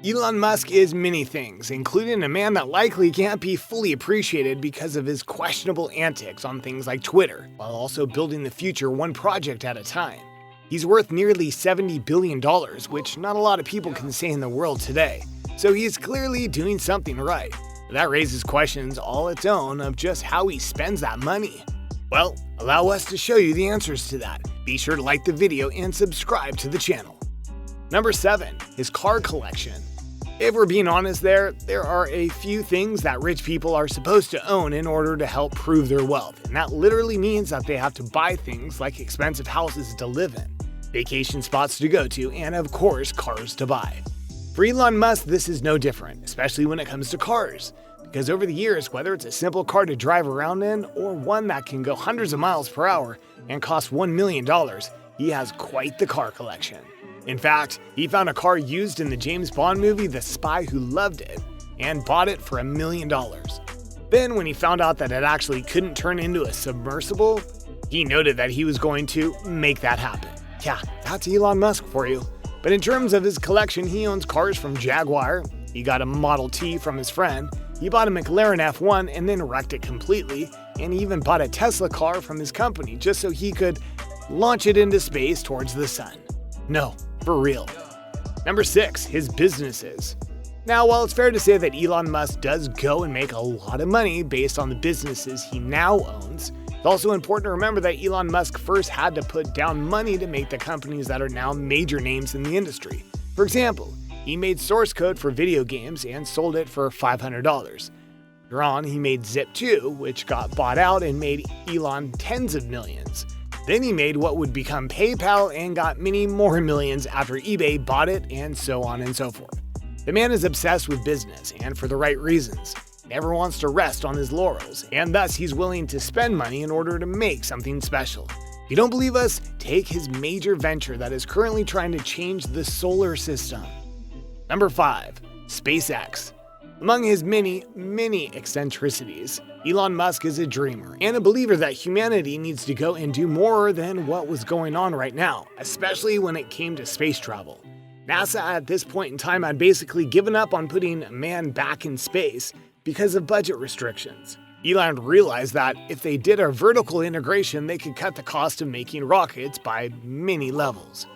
Elon Musk is many things, including a man that likely can't be fully appreciated because of his questionable antics on things like Twitter, while also building the future one project at a time. He's worth nearly $70 billion, which not a lot of people can say in the world today, so he's clearly doing something right. But that raises questions all its own of just how he spends that money. Well, allow us to show you the answers to that. Be sure to like the video and subscribe to the channel. Number 7. His car collection. If we're being honest there are a few things that rich people are supposed to own in order to help prove their wealth, and that literally means that they have to buy things like expensive houses to live in, vacation spots to go to, and of course, cars to buy. For Elon Musk, this is no different, especially when it comes to cars, because over the years, whether it's a simple car to drive around in or one that can go hundreds of miles per hour and cost $1 million, he has quite the car collection. In fact, he found a car used in the James Bond movie The Spy Who Loved It and bought it for $1 million. Then, when he found out that it actually couldn't turn into a submersible, he noted that he was going to make that happen. Yeah, that's Elon Musk for you. But in terms of his collection, he owns cars from Jaguar, he got a Model T from his friend, he bought a McLaren F1 and then wrecked it completely, and he even bought a Tesla car from his company just so he could launch it into space towards the sun. No, for real. Number 6. His businesses. Now, while it's fair to say that Elon Musk does go and make a lot of money based on the businesses he now owns, it's also important to remember that Elon Musk first had to put down money to make the companies that are now major names in the industry. For example, he made source code for video games and sold it for $500. Later on, he made Zip2, which got bought out and made Elon tens of millions. Then he made what would become PayPal and got many more millions after eBay bought it, and so on and so forth. The man is obsessed with business, and for the right reasons. He never wants to rest on his laurels, and thus he's willing to spend money in order to make something special. If you don't believe us, take his major venture that is currently trying to change the solar system. Number 5. SpaceX. Among his many eccentricities, Elon Musk is a dreamer and a believer that humanity needs to go and do more than what was going on right now, especially when it came to space travel. NASA at this point in time had basically given up on putting a man back in space because of budget restrictions. Elon realized that if they did a vertical integration, they could cut the cost of making rockets by many levels.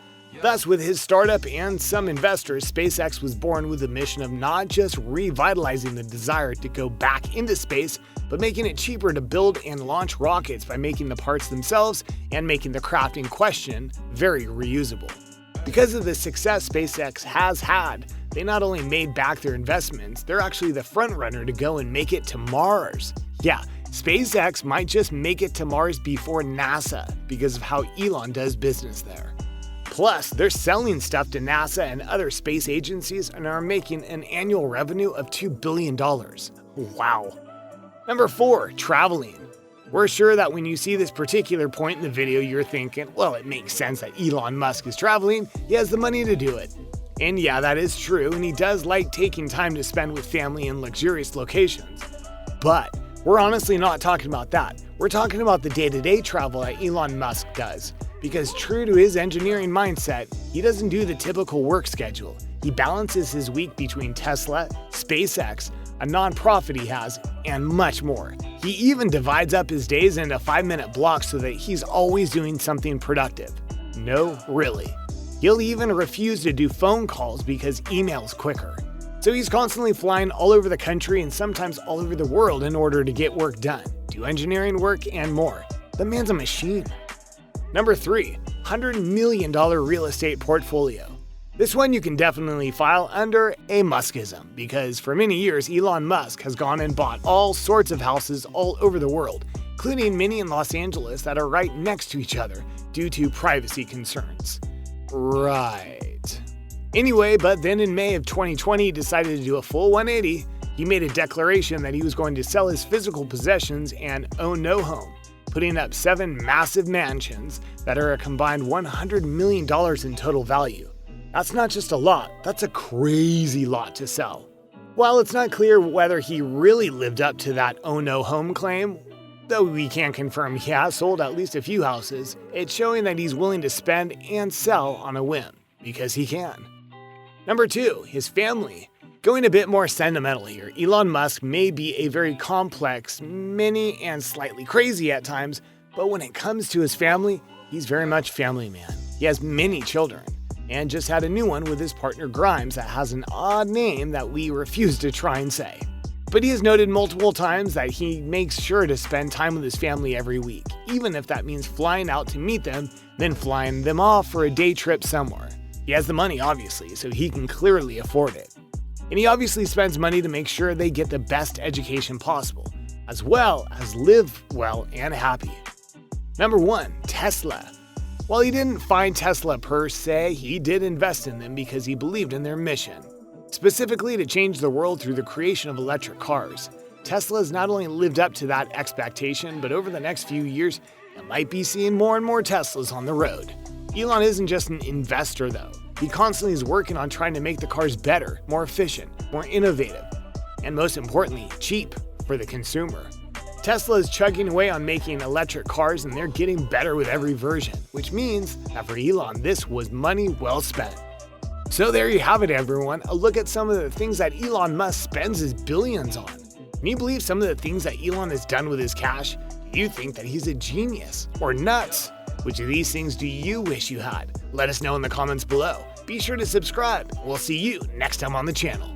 Thus, with his startup and some investors, SpaceX was born with the mission of not just revitalizing the desire to go back into space, but making it cheaper to build and launch rockets by making the parts themselves and making the craft in question very reusable. Because of the success SpaceX has had, they not only made back their investments, they're actually the front runner to go and make it to Mars. Yeah, SpaceX might just make it to Mars before NASA because of how Elon does business there. Plus, they're selling stuff to NASA and other space agencies and are making an annual revenue of $2 billion. Wow. Number 4. Traveling. We're sure that when you see this particular point in the video, you're thinking, well, it makes sense that Elon Musk is traveling. He has the money to do it. And yeah, that is true, and he does like taking time to spend with family in luxurious locations. But we're honestly not talking about that. We're talking about the day-to-day travel that Elon Musk does. Because true to his engineering mindset, he doesn't do the typical work schedule. He balances his week between Tesla, SpaceX, a nonprofit he has, and much more. He even divides up his days into 5-minute blocks so that he's always doing something productive. No, really. He'll even refuse to do phone calls because email's quicker. So he's constantly flying all over the country and sometimes all over the world in order to get work done, do engineering work, and more. The man's a machine. Number 3. $100 million real estate portfolio. This one you can definitely file under a Muskism, because for many years Elon Musk has gone and bought all sorts of houses all over the world, including many in Los Angeles that are right next to each other due to privacy concerns. Right. Anyway, but then in May of 2020 he decided to do a full 180. He made a declaration that he was going to sell his physical possessions and own no home, putting up 7 massive mansions that are a combined $100 million in total value. That's not just a lot, that's a crazy lot to sell. While it's not clear whether he really lived up to that own no home claim, though we can confirm he has sold at least a few houses, it's showing that he's willing to spend and sell on a whim, because he can. Number 2, his family. Going a bit more sentimental here, Elon Musk may be a very complex, many, and slightly crazy at times, but when it comes to his family, he's very much family man. He has many children, and just had a new one with his partner Grimes that has an odd name that we refuse to try and say. But he has noted multiple times that he makes sure to spend time with his family every week, even if that means flying out to meet them, then flying them off for a day trip somewhere. He has the money, obviously, so he can clearly afford it. And he obviously spends money to make sure they get the best education possible, as well as live well and happy. Number 1, Tesla. While he didn't find Tesla per se, he did invest in them because he believed in their mission, specifically to change the world through the creation of electric cars. Tesla has not only lived up to that expectation, but over the next few years, it might be seeing more and more Teslas on the road. Elon isn't just an investor though. He constantly is working on trying to make the cars better, more efficient, more innovative, and most importantly, cheap for the consumer. Tesla is chugging away on making electric cars and they're getting better with every version, which means that for Elon, this was money well spent. So there you have it, everyone, a look at some of the things that Elon Musk spends his billions on. Can you believe some of the things that Elon has done with his cash? Do you think that he's a genius or nuts? Which of these things do you wish you had? Let us know in the comments below. Be sure to subscribe. We'll see you next time on the channel.